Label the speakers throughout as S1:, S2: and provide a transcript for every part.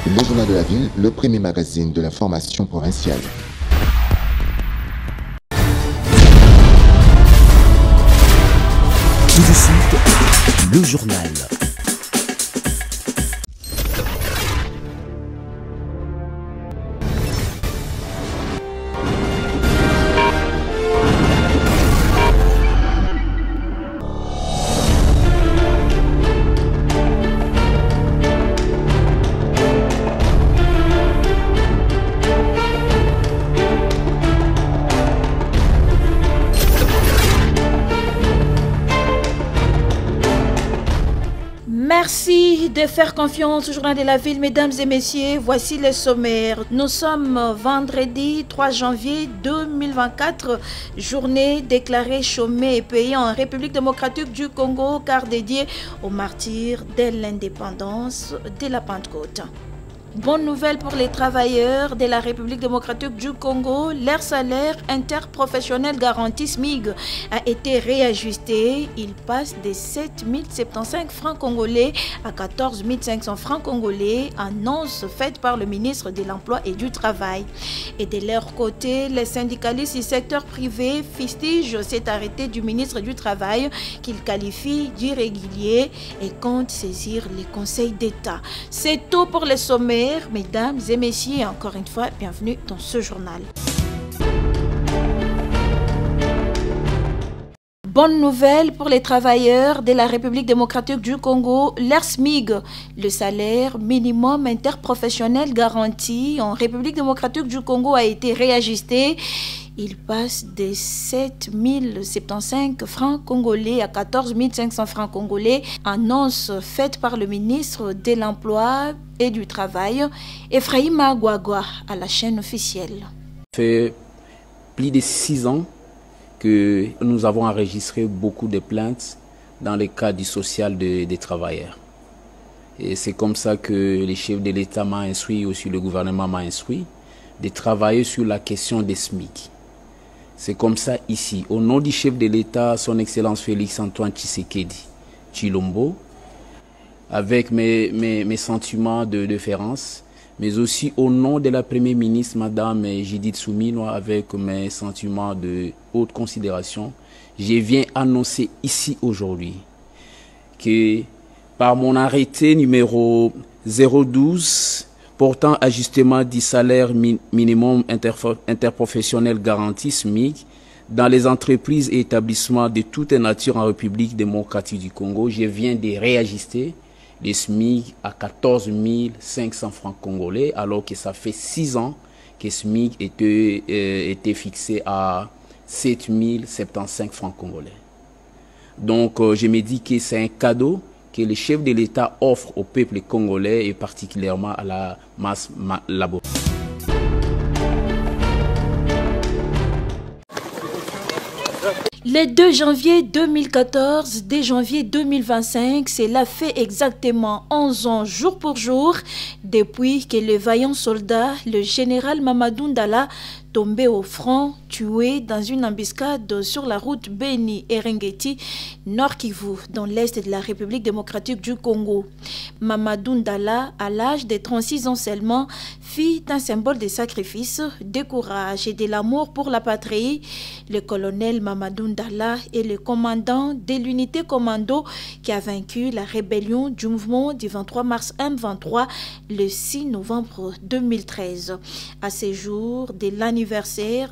S1: Le Journal de la Ville, le premier magazine de l'information provinciale.
S2: Tout de suite, le journal.
S3: Merci de faire confiance au Journal de la Ville, mesdames et messieurs. Voici les sommaires. Nous sommes vendredi 3 janvier 2024, journée déclarée chômée et payée en République démocratique du Congo, car dédiée aux martyrs de l'indépendance de la Pentecôte. Bonne nouvelle pour les travailleurs de la République démocratique du Congo. Leur salaire interprofessionnel garanti SMIG a été réajusté. Il passe de 7 075 francs congolais à 14 500 francs congolais, annonce faite par le ministre de l'Emploi et du Travail. Et de leur côté, les syndicalistes du secteur privé fustigent cet arrêté du ministre du Travail qu'ils qualifient d'irrégulier et comptent saisir les conseils d'État. C'est tout pour les sommets. Mesdames et messieurs, encore une fois, bienvenue dans ce journal. Bonne nouvelle pour les travailleurs de la République démocratique du Congo, leur SMIG, le salaire minimum interprofessionnel garanti en République démocratique du Congo a été réajusté. Il passe de 7 075 francs congolais à 14 500 francs congolais, annonce faite par le ministre de l'Emploi et du Travail, Ephraim Agwagwa, à la chaîne officielle.
S4: Ça fait plus de 6 ans que nous avons enregistré beaucoup de plaintes dans le cadre du social des travailleurs. Et c'est comme ça que les chefs de l'État m'ont instruit, aussi le gouvernement m'a instruit, de travailler sur la question des SMIC. C'est comme ça ici, au nom du chef de l'État, son Excellence Félix Antoine Tshisekedi Tshilombo, avec mes sentiments de déférence, mais aussi au nom de la Première ministre, Madame Judith Suminwa, avec mes sentiments de haute considération, je viens annoncer ici aujourd'hui que par mon arrêté numéro 012, portant ajustement du salaire minimum interprofessionnel garanti SMIC dans les entreprises et établissements de toute nature en République démocratique du Congo, je viens de réajuster les SMIC à 14 500 francs congolais, alors que ça fait 6 ans que SMIC était fixé à 7 075 francs congolais. Donc je me dis que c'est un cadeau que le chef de l'État offre au peuple congolais et particulièrement à la masse laborieuse.
S3: Le 2 janvier 2014, dès janvier 2025, cela fait exactement 11 ans jour pour jour depuis que le vaillant soldat, le général Mamadou Ndala, tombé au front, tué dans une embuscade sur la route Beni-Erengeti, Nord Kivu, dans l'est de la République démocratique du Congo. Mamadou Ndala, à l'âge de 36 ans seulement, fit un symbole de sacrifice, de courage et de l'amour pour la patrie. Le colonel Mamadou Ndala est le commandant de l'unité commando qui a vaincu la rébellion du mouvement du 23 mars M23 le 6 novembre 2013. À ce jour de l'anniversaire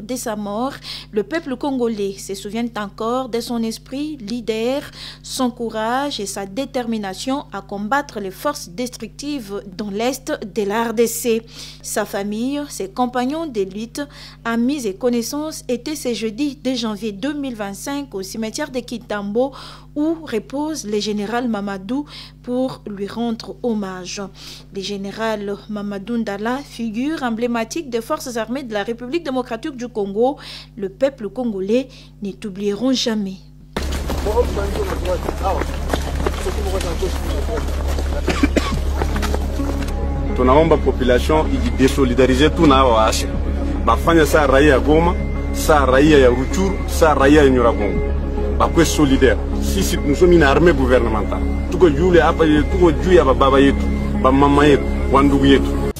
S3: de sa mort, le peuple congolais se souvient encore de son esprit leader, son courage et sa détermination à combattre les forces destructives dans l'est de la RDC. Sa famille, ses compagnons de lutte, amis et connaissances étaient ce jeudi 2 janvier 2025 au cimetière de Kitambo où repose le général Mamadou pour lui rendre hommage. Le général Mamadou Ndala, figure emblématique des forces armées de la République démocratique du Congo, le peuple congolais ne t'oublieront jamais.
S5: Tunaomba population ijidesolidarize tuna waasi bafanya saa raia ya Goma, saa raia ya Ruchuru, saa raia ya Nyiragongo bakwe solidaire. Sisi nous sommes une armée gouvernementale, tuko juu hapa, tuko juu ya baba yetu, ba mama yetu, wandugu yetu.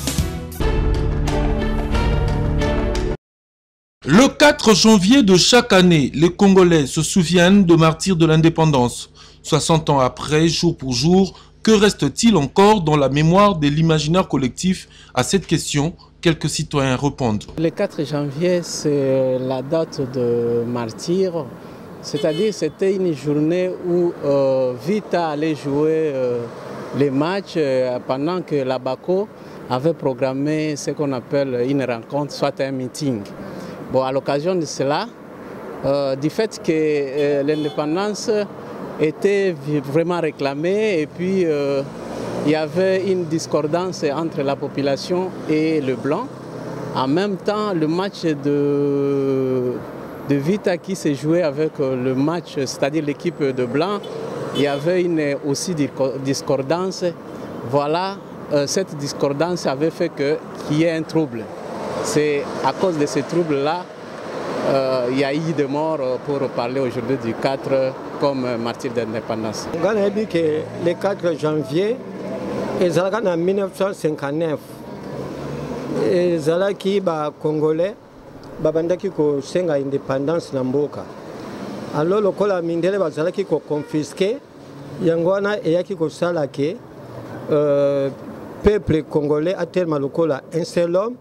S6: Le 4 janvier de chaque année, les Congolais se souviennent de martyrs de l'indépendance. 60 ans après, jour pour jour, que reste-t-il encore dans la mémoire de l'imaginaire collectif? À cette question, quelques citoyens répondent.
S7: Le 4 janvier, c'est la date de martyr. C'est-à-dire c'était une journée où Vita allait jouer les matchs pendant que la BACO avait programmé ce qu'on appelle une rencontre, soit un meeting. Bon, à l'occasion de cela, du fait que l'indépendance était vraiment réclamée et puis il y avait une discordance entre la population et le blanc. En même temps, le match de Vita qui s'est joué avec le match, c'est-à-dire l'équipe de blanc, il y avait aussi discordance. Voilà, cette discordance avait fait qu'il y ait un trouble. C'est à cause de ces troubles-là, il y a eu des morts pour parler aujourd'hui du 4 comme martyr d'indépendance.
S8: On a dit que le 4 janvier, en 1959, les Congolais babandaki kosenga indépendance na mboka. Alors lokola mindele bazalaki ko confisquer yango wana eyaki kosala ke peuple congolais a tellement lokola un seul homme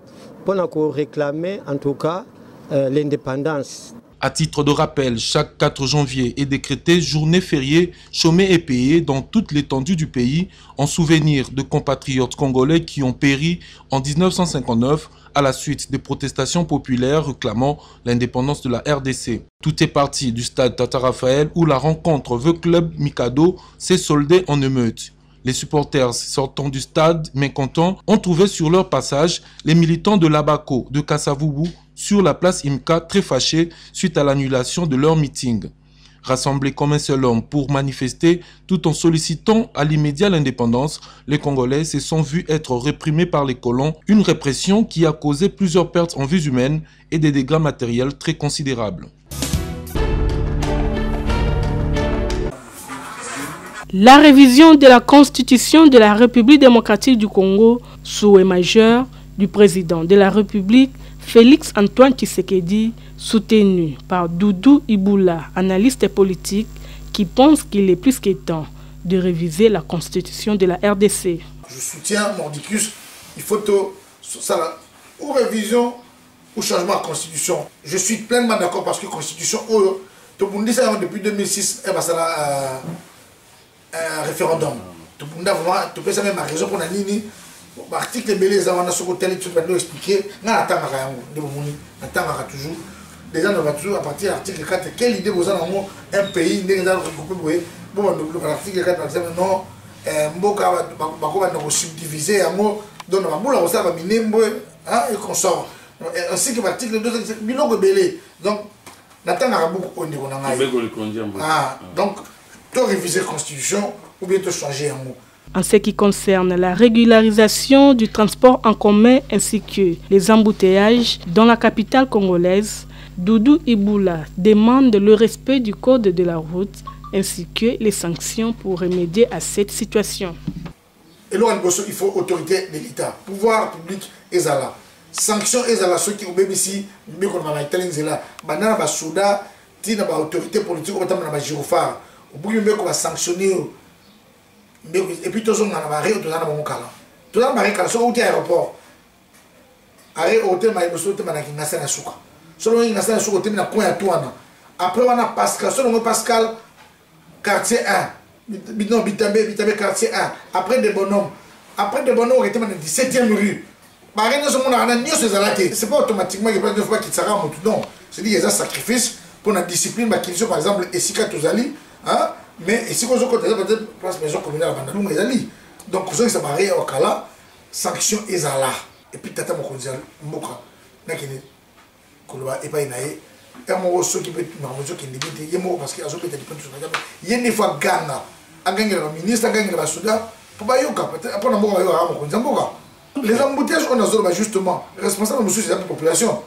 S8: pour réclamer en tout cas l'indépendance.
S6: À titre de rappel, chaque 4 janvier est décrété journée fériée, chômée et payée dans toute l'étendue du pays en souvenir de compatriotes congolais qui ont péri en 1959 à la suite des protestations populaires réclamant l'indépendance de la RDC. Tout est parti du stade Tata Raphaël où la rencontre The Club Mikado s'est soldée en émeute. Les supporters sortant du stade mécontents ont trouvé sur leur passage les militants de l'Abaco de Kassavubu sur la place Imka très fâchés suite à l'annulation de leur meeting. Rassemblés comme un seul homme pour manifester tout en sollicitant à l'immédiat l'indépendance, les Congolais se sont vus être réprimés par les colons, une répression qui a causé plusieurs pertes en vies humaines et des dégâts matériels très considérables.
S9: La révision de la Constitution de la République démocratique du Congo, souhait majeur du président de la République, Félix Antoine Tshisekedi, soutenu par Doudou Iboula, analyste politique, qui pense qu'il est plus que temps de réviser la Constitution de la RDC.
S10: Je soutiens Mordicus, il faut ça, ou révision ou changement de la Constitution. Je suis pleinement d'accord parce que la Constitution, depuis 2006, elle va un référendum. Tu peux ça même ma raison pour la ligne. L'article belé ça on a ce côté tu vas nous expliquer na attendre toujours les gens vont toujours à partir de l'article 4 quelle idée vous avez un pays n'est pas recoupé bon l'article 4 par exemple non mboka ba ko subdiviser en mot donc ba mula ça va minembo hein et consort ainsi que l'article 2 biloko belé donc n'attendre beaucoup on dit on a donc tu réviser la constitution ou bien tu changer un mot.
S9: En ce qui concerne la régularisation du transport en commun ainsi que les embouteillages dans la capitale congolaise, Doudou Iboula demande le respect du code de la route ainsi que les sanctions pour remédier à cette situation.
S10: Et là, il faut autorité de l'État, pouvoir public et là. Sanctions et là, ceux qui ont même ici, mais qu'on a été là, banana ba souda, tina ba autorité politique, on va gyrophare, au bout du on va sanctionner. Et puis tous on a barré tout dans mon cala. Tout dans barré cala sur l'aéroport. Arrêt hôtel mais le hôtel manaki na sana suka. Solo na sana suka hôtel na coin à toi. Après on a Pascal, solo Pascal quartier 1. Bidon Bitambe quartier 1. Après des bonhommes. Après des bonhommes on était dans 17e rue. Barré nous on a ni ces alaté. C'est pas automatiquement qu'il pas de fois qu'il sera monté non. C'est dit il y a un sacrifice pour la discipline par exemple Esika Tozali, hein? Mais ici, quand on a peut-être place maison communale à Bandalou, donc, vous avez ça barré au Kala, sanction est là. Et puis, tata mon conseil, Moka, Nakine, Koloba, et pas Inae, et moi, ceux qui peuvent m'arranger, qui n'évitent, il y a moi, parce qu'il y a des gens qui il y a des fois Ghana, à gagner le ministre, à gagner le Soudan, pour pas y avoir, après, on a mon conseil, les embouteillages, on a justement, responsable de la population.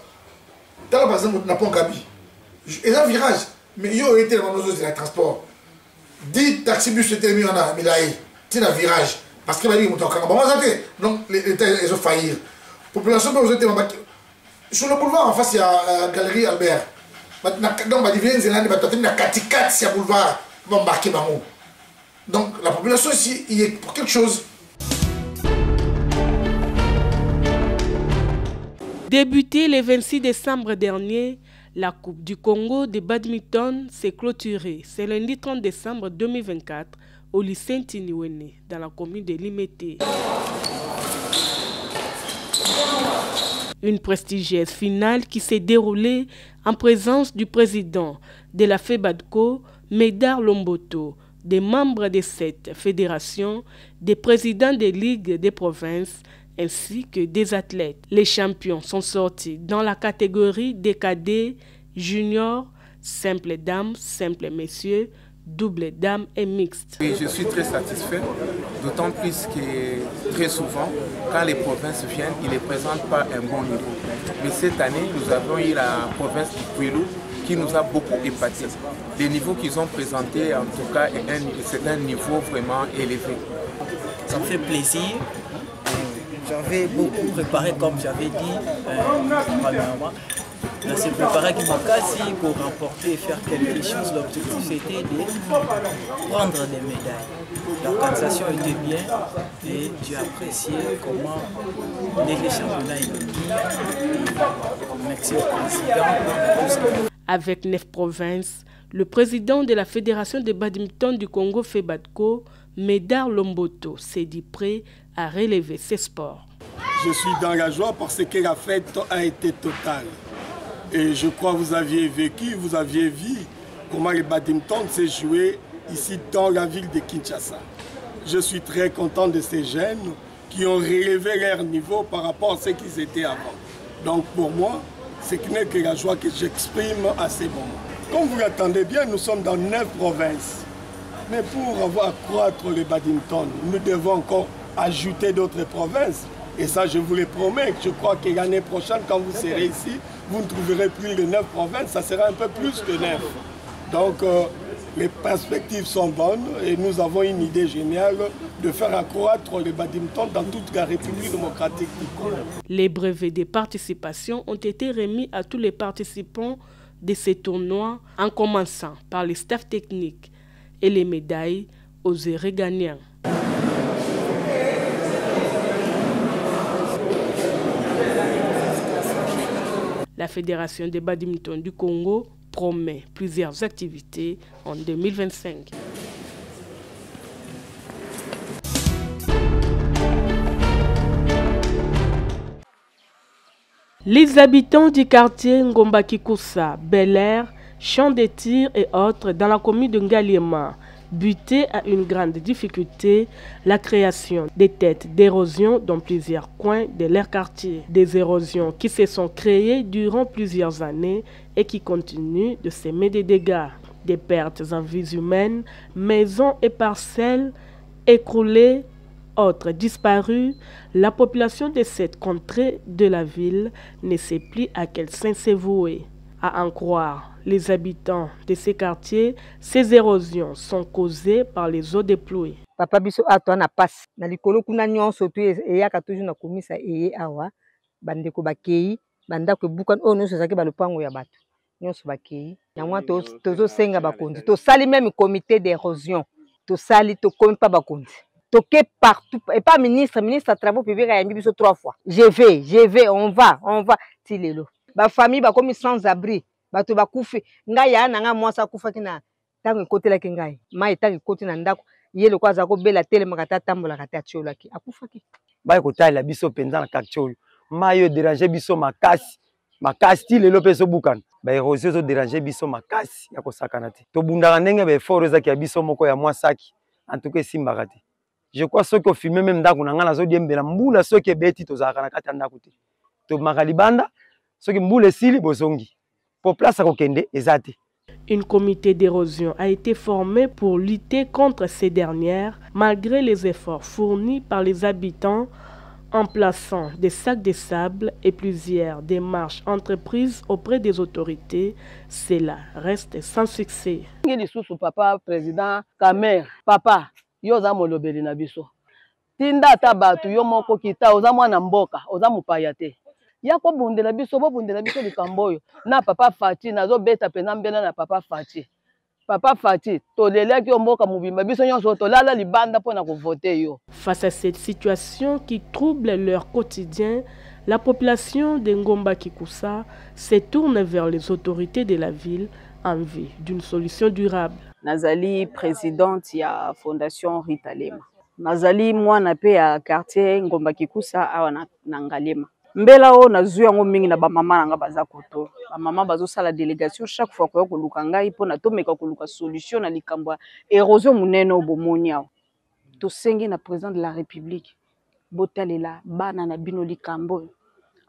S10: Par exemple, on n'a pas un gabi. Et un virage, mais il y a été le transport. 10 taxibus étaient mis en Milaï, c'est un virage. Parce que les gens ont donc l'État ils ont failli. La population, Sur le boulevard, en face, il y a Galerie Albert. Donc, il y a Katikati, il y a boulevard. Donc, la population ici, il est pour quelque chose.
S9: Débutée le 26 décembre dernier, la Coupe du Congo de badminton s'est clôturée ce lundi 30 décembre 2024 au lycée Ntiniwene dans la commune de Limete. Une prestigieuse finale qui s'est déroulée en présence du président de la FEBADCO, Médard Lomboto, des membres de cette fédération, des présidents des ligues des provinces, ainsi que des athlètes. Les champions sont sortis dans la catégorie des cadets, juniors, simple dames, simple messieurs, double dames et mixte.
S11: Oui, je suis très satisfait, d'autant plus que très souvent, quand les provinces viennent, ils ne présentent pas un bon niveau. Mais cette année, nous avons eu la province du Kwilu qui nous a beaucoup épatés. Les niveaux qu'ils ont présentés, en tout cas, c'est un niveau vraiment élevé.
S12: Ça me fait plaisir. J'avais beaucoup préparé, comme j'avais dit, premièrement. Je s'est préparé avec Makasi pour remporter et faire quelque chose. L'objectif c'était de prendre des médailles. L'organisation était bien et j'ai apprécié comment les championnats étaient. Merci au président.
S9: Avec 9 provinces, le président de la Fédération de badminton du Congo FEBADCO, Médard Lomboto, s'est dit prêt à relever ses sports.
S13: Je suis dans la joie parce que la fête a été totale. Et je crois que vous aviez vécu, vous aviez vu comment le badminton s'est joué ici dans la ville de Kinshasa. Je suis très content de ces jeunes qui ont relevé leur niveau par rapport à ce qu'ils étaient avant. Donc pour moi, ce n'est que la joie que j'exprime à ces moments. Comme vous l'attendez bien, nous sommes dans 9 provinces. Mais pour avoir accroître le badminton, nous devons encore ajouter d'autres provinces. Et ça, je vous le promets, je crois que l'année prochaine, quand vous serez ici, vous ne trouverez plus les 9 provinces, ça sera un peu plus que 9. Donc, les perspectives sont bonnes et nous avons une idée géniale de faire accroître le badminton dans toute la République démocratique du Congo.
S9: Les brevets de participation ont été remis à tous les participants de ces tournois, en commençant par les staffs techniques et les médailles aux heureux gagnants. La Fédération de badminton du Congo promet plusieurs activités en 2025. Les habitants du quartier Ngomba-Kikusa, Bel Air, Champs de Tir et autres dans la commune de Ngaliema buté à une grande difficulté la création des têtes d'érosion dans plusieurs coins de leur quartier. Des érosions qui se sont créées durant plusieurs années et qui continuent de semer des dégâts. Des pertes en vies humaines, maisons et parcelles écroulées, autres disparues. La population de cette contrée de la ville ne sait plus à quel sein se vouer. À en croire les habitants de ces quartiers, ces érosions sont causées par les eaux de pluie.
S14: Papa biso ato na passe na likolo kuna nyonso tu eyaka toujours na komisa eye awa bandeko bakei bandako bukan o nyonso zaki balopango ya bato nyonso bakei yango tozo senga bakonzi to sali même comité d'érosion to sali to komi pa bakonzi toke partout et pas ministre à travaux publics a biso 3 fois je vais on va tilelo ba famille ba komi sans abri bato bakufe ngai ya nanga mwasa kufa kina tango ekotela ke ngai mai tango ekoti na ndako yele kwa za ko bela tele makata tambola kata tchola ki akufa ki
S15: ba ekotala biso penza na kakcholo mai déranger biso makasi ti lelo peso bukan ba érosion zo déranger biso makasi ya kosakana te to bundaka ndenge ba effort ezaki ya biso moko ya mwasaki en tout cas simbaka te je crois ceux qui ont filmé même ndako na ngana zo diembela mbula ceux qui beti to zaka na kata ndako te to makalibanda ceux qui mbula sili bozongi pour place à kokende ezate.
S9: Un comité d'érosion a été formé pour lutter contre ces dernières, malgré les efforts fournis par les habitants en plaçant des sacs de sable et plusieurs démarches entreprises auprès des autorités. Cela reste sans succès.
S16: Papa, président, Kamer, papa, yoza molobeli na biso. Tinda tabatu yo moko kita oza mwana mboka, oza mupaya te. ya ko bondela biso likambo oyo na papa Fati nazo beta pena mbena na papa Fati. Papa Fati, tolelaki omboka mubimba biso nyonso tolala libanda pona ko voter yo.
S9: Face à cette situation qui trouble leur quotidien, la population de Ngomba Kikusa se tourne vers les autorités de la ville en vue d'une solution durable.
S17: Nazali présidente ya Fondation Rita Lema. Nazali mwana pe ya quartier Ngomba Kikusa awa na Ngalema. Mbela o nazwi yango mingi na ba mama nanga baza koto. Ba mama bazo sala délégation chaque fois ko luka ngai pona to meka ko luka solution na likambo érosion munene bomoni awa. To sengi na président de la République. Botalela bana na bino likambo.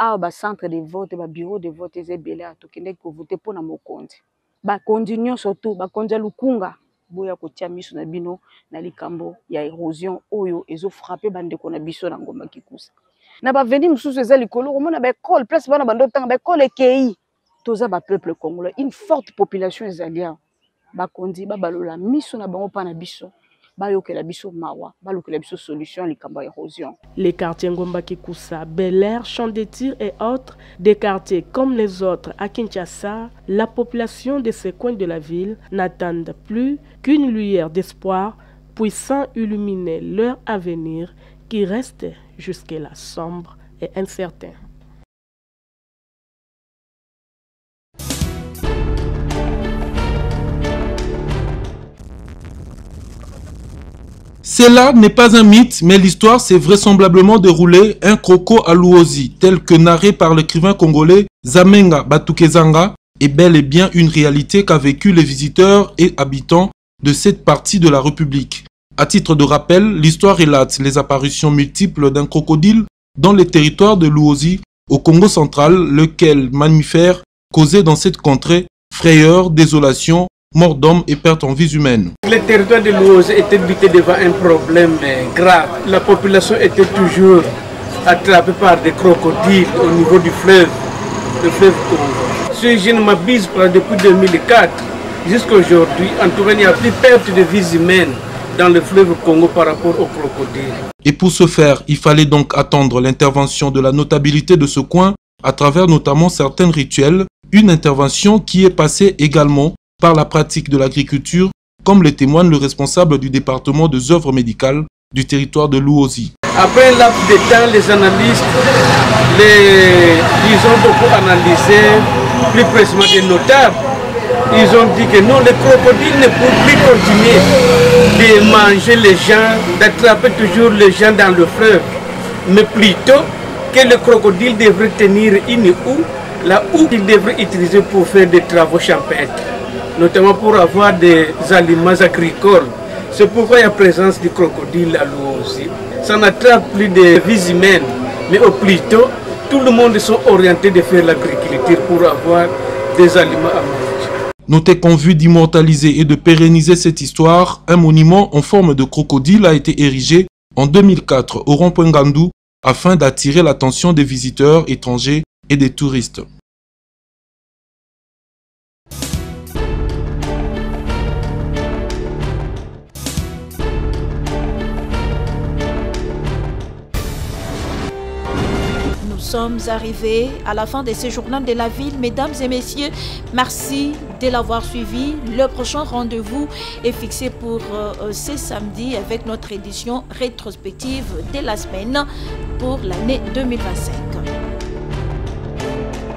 S17: Awa ba centre de vote ba bureau de vote ezebele to kende ko voter pona mokonzi. Ba continuer surtout ba konja lukunga boya ko tia miso na bino na likambo ya érosion oyo ezo frapper bande ko na biso na Ngomba Kikusa. Na ba veni mususu eza likolo komona ba école place bana bando tanga ba école ekei toza ba peuple congolais une forte population ezalia ba kondi ba balola miso na bango pa na biso ba yokela biso mawa ba lokela biso solution likambo ya érosion.
S9: Les quartiers Ngomba Kikusa, Bel Air, Champ des Tirs et autres, des quartiers comme les autres à Kinshasa, la population de ces coins de la ville n'attendent plus qu'une lueur d'espoir puissant illuminer leur avenir qui reste jusque-là sombre et incertain.
S6: Cela n'est pas un mythe, mais l'histoire s'est vraisemblablement déroulée un croco à Luozi, tel que narré par l'écrivain congolais Zamenga Batukezanga, est bel et bien une réalité qu'a vécu les visiteurs et habitants de cette partie de la République. À titre de rappel, l'histoire relate les apparitions multiples d'un crocodile dans les territoires de Luozi, au Congo central, lequel mammifère causait dans cette contrée frayeur, désolation, mort d'hommes et perte en vies humaines.
S18: Le territoire de Luozi était buté devant un problème grave. La population était toujours attrapée par des crocodiles au niveau du fleuve, le fleuve Congo. Si je ne m'abuse pas, depuis 2004 jusqu'à aujourd'hui, en tout cas, il n'y a plus de perte de vies humaines dans le fleuve Congo par rapport aux crocodiles.
S6: Et pour ce faire, il fallait donc attendre l'intervention de la notabilité de ce coin à travers notamment certains rituels, une intervention qui est passée également par la pratique de l'agriculture, comme le témoigne le responsable du département des œuvres médicales du territoire de Luozi.
S18: Après un laps de temps, les analystes, ils ont beaucoup analysé, plus précisément des notables. Ils ont dit que non, les crocodiles ne peuvent plus continuer de manger les gens, d'attraper toujours les gens dans le fleuve, mais plutôt que le crocodile devrait tenir une houe, la houe qu'il devrait utiliser pour faire des travaux champêtres, notamment pour avoir des aliments agricoles. C'est pourquoi il y a présence du crocodile à Luozi. Ça n'attrape plus de vies humaines, mais au plutôt, tout le monde sont orientés de faire l'agriculture pour avoir des aliments à manger.
S6: Notez qu'en vue d'immortaliser et de pérenniser cette histoire, un monument en forme de crocodile a été érigé en 2004 au rond-point Gandou afin d'attirer l'attention des visiteurs étrangers et des touristes.
S3: Nous sommes arrivés à la fin de ce journal de la ville. Mesdames et messieurs, merci de l'avoir suivi. Le prochain rendez-vous est fixé pour ce samedi avec notre édition rétrospective de la semaine pour l'année 2025.